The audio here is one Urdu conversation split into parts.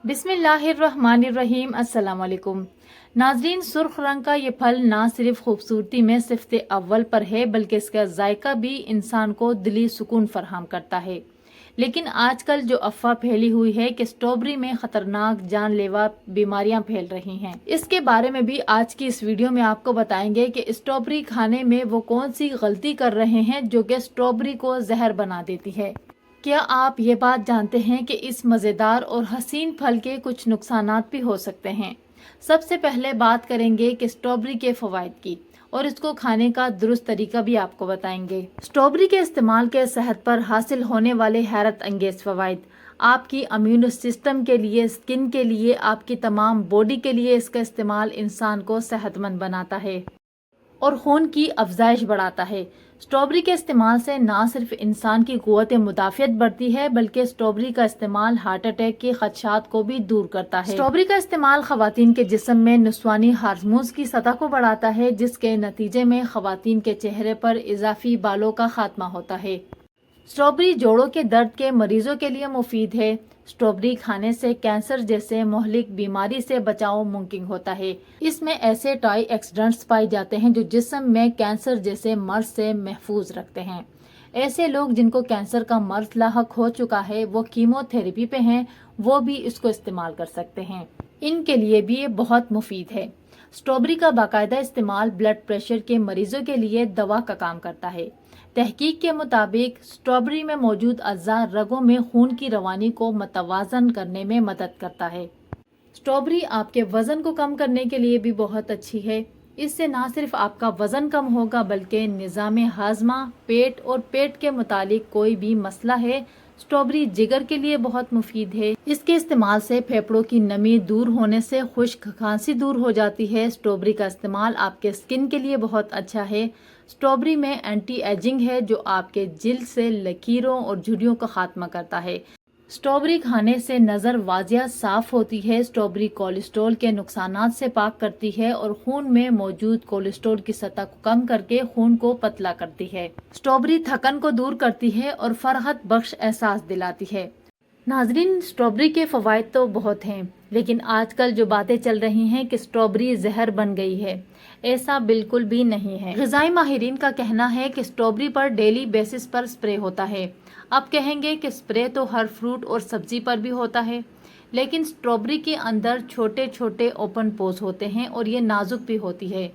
بسم اللہ الرحمن الرحیم۔ السلام علیکم ناظرین، سرخ رنگ کا یہ پھل نہ صرف خوبصورتی میں صفت اول پر ہے بلکہ اس کا ذائقہ بھی انسان کو دلی سکون فراہم کرتا ہے۔ لیکن آج کل جو افواہ پھیلی ہوئی ہے کہ اسٹرابری میں خطرناک جان لیوا بیماریاں پھیل رہی ہیں، اس کے بارے میں بھی آج کی اس ویڈیو میں آپ کو بتائیں گے کہ اسٹرابری کھانے میں وہ کون سی غلطی کر رہے ہیں جو کہ اسٹرابری کو زہر بنا دیتی ہے۔ کیا آپ یہ بات جانتے ہیں کہ اس مزیدار اور حسین پھل کے کچھ نقصانات بھی ہو سکتے ہیں؟ سب سے پہلے بات کریں گے کہ اسٹرابری کے فوائد کی اور اس کو کھانے کا درست طریقہ بھی آپ کو بتائیں گے۔ اسٹرابری کے استعمال کے صحت پر حاصل ہونے والے حیرت انگیز فوائد، آپ کی امیون سسٹم کے لیے، اسکن کے لیے، آپ کی تمام باڈی کے لیے اس کا استعمال انسان کو صحت مند بناتا ہے اور خون کی افزائش بڑھاتا ہے۔ اسٹرابری کے استعمال سے نہ صرف انسان کی قوت مدافعت بڑھتی ہے بلکہ اسٹرابری کا استعمال ہارٹ اٹیک کے خدشات کو بھی دور کرتا ہے۔ اسٹرابری کا استعمال خواتین کے جسم میں نسوانی ہارمونز کی سطح کو بڑھاتا ہے، جس کے نتیجے میں خواتین کے چہرے پر اضافی بالوں کا خاتمہ ہوتا ہے۔ اسٹرابری جوڑوں کے درد کے مریضوں کے لیے مفید ہے۔ اسٹرابری کھانے سے کینسر جیسے مہلک بیماری سے بچاؤ ممکن ہوتا ہے۔ اس میں ایسے ٹائی ایکسیڈنٹس پائے جاتے ہیں جو جسم میں کینسر جیسے مرض سے محفوظ رکھتے ہیں۔ ایسے لوگ جن کو کینسر کا مرض لاحق ہو چکا ہے، وہ کیمو تھراپی پہ ہیں، وہ بھی اس کو استعمال کر سکتے ہیں۔ ان کے لیے بھی یہ بہت مفید ہے۔ اسٹرابری کا باقاعدہ استعمال بلڈ پریشر کے مریضوں کے لیے دوا کا کام کرتا ہے۔ تحقیق کے مطابق اسٹرابری میں موجود اجزاء رگوں میں خون کی روانی کو متوازن کرنے میں مدد کرتا ہے۔ اسٹرابری آپ کے وزن کو کم کرنے کے لیے بھی بہت اچھی ہے۔ اس سے نہ صرف آپ کا وزن کم ہوگا بلکہ نظام ہاضمہ، پیٹ اور پیٹ کے متعلق کوئی بھی مسئلہ ہے، اسٹرابری جگر کے لیے بہت مفید ہے۔ اس کے استعمال سے پھیپھڑوں کی نمی دور ہونے سے خشک کھانسی دور ہو جاتی ہے۔ اسٹرابری کا استعمال آپ کے اسکن کے لیے بہت اچھا ہے۔ اسٹرابری میں اینٹی ایجنگ ہے جو آپ کے جلد سے لکیروں اور جھریوں کا خاتمہ کرتا ہے۔ اسٹرابری کھانے سے نظر واضح صاف ہوتی ہے۔ اسٹرابری کولیسٹرول کے نقصانات سے پاک کرتی ہے اور خون میں موجود کولیسٹرول کی سطح کو کم کر کے خون کو پتلا کرتی ہے۔ اسٹرابری تھکن کو دور کرتی ہے اور فرحت بخش احساس دلاتی ہے۔ ناظرین، اسٹرابری کے فوائد تو بہت ہیں، لیکن آج کل جو باتیں چل رہی ہیں کہ اسٹرابری زہر بن گئی ہے، ایسا بالکل بھی نہیں ہے۔ غذائی ماہرین کا کہنا ہے کہ اسٹرابری پر ڈیلی بیسس پر سپرے ہوتا ہے۔ آپ کہیں گے کہ سپرے تو ہر فروٹ اور سبزی پر بھی ہوتا ہے، لیکن اسٹرابری کے اندر چھوٹے چھوٹے اوپن پورز ہوتے ہیں اور یہ نازک بھی ہوتی ہے۔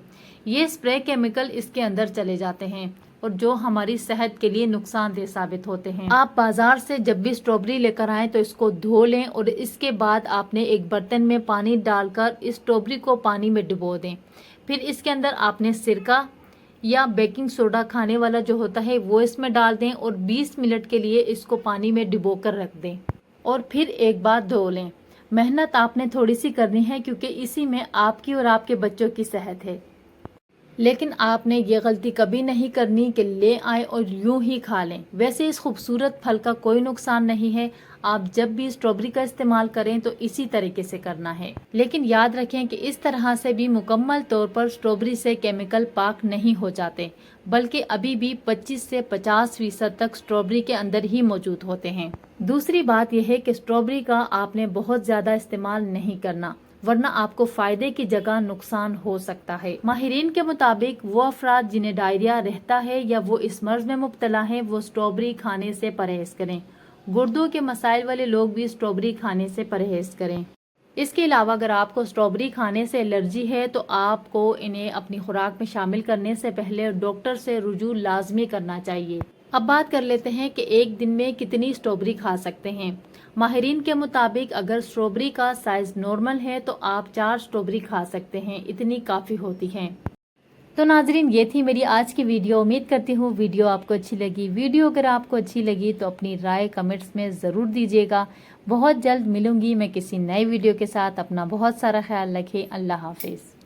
یہ سپرے کیمیکل اس کے اندر چلے جاتے ہیں اور جو ہماری صحت کے لیے نقصان دہ ثابت ہوتے ہیں۔ آپ بازار سے جب بھی اسٹرابری لے کر آئیں تو اس کو دھو لیں اور اس کے بعد آپ نے ایک برتن میں پانی ڈال کر اس اسٹرابری کو پانی میں ڈبو دیں۔ پھر اس کے اندر آپ نے سرکہ یا بیکنگ سوڈا کھانے والا جو ہوتا ہے وہ اس میں ڈال دیں اور 20 منٹ کے لیے اس کو پانی میں ڈبو کر رکھ دیں اور پھر ایک بار دھو لیں۔ محنت آپ نے تھوڑی سی کرنی ہے کیونکہ اسی میں آپ کی اور آپ کے بچوں کی صحت ہے، لیکن آپ نے یہ غلطی کبھی نہیں کرنی کہ لے آئیں اور یوں ہی کھا لیں۔ ویسے اس خوبصورت پھل کا کوئی نقصان نہیں ہے۔ آپ جب بھی اسٹرابری کا استعمال کریں تو اسی طریقے سے کرنا ہے، لیکن یاد رکھیں کہ اس طرح سے بھی مکمل طور پر اسٹرابری سے کیمیکل پاک نہیں ہو جاتے، بلکہ ابھی بھی 25 سے 50% تک اسٹرابری کے اندر ہی موجود ہوتے ہیں۔ دوسری بات یہ ہے کہ اسٹرابری کا آپ نے بہت زیادہ استعمال نہیں کرنا، ورنہ آپ کو فائدے کی جگہ نقصان ہو سکتا ہے۔ ماہرین کے مطابق وہ افراد جنہیں ڈائریا رہتا ہے یا وہ اس مرض میں مبتلا ہیں، وہ اسٹرابری کھانے سے پرہیز کریں۔ گردوں کے مسائل والے لوگ بھی اسٹرابری کھانے سے پرہیز کریں۔ اس کے علاوہ اگر آپ کو اسٹرابری کھانے سے الرجی ہے تو آپ کو انہیں اپنی خوراک میں شامل کرنے سے پہلے ڈاکٹر سے رجوع لازمی کرنا چاہیے۔ اب بات کر لیتے ہیں کہ ایک دن میں کتنی اسٹرابری کھا سکتے ہیں۔ ماہرین کے مطابق اگر اسٹرابری کا سائز نارمل ہے تو آپ 4 اسٹرابری کھا سکتے ہیں، اتنی کافی ہوتی ہیں۔ تو ناظرین، یہ تھی میری آج کی ویڈیو۔ امید کرتی ہوں ویڈیو آپ کو اچھی لگی۔ ویڈیو اگر آپ کو اچھی لگی تو اپنی رائے کمنٹس میں ضرور دیجیے گا۔ بہت جلد ملوں گی میں کسی نئے ویڈیو کے ساتھ۔ اپنا بہت سارا خیال رکھیں۔ اللہ حافظ۔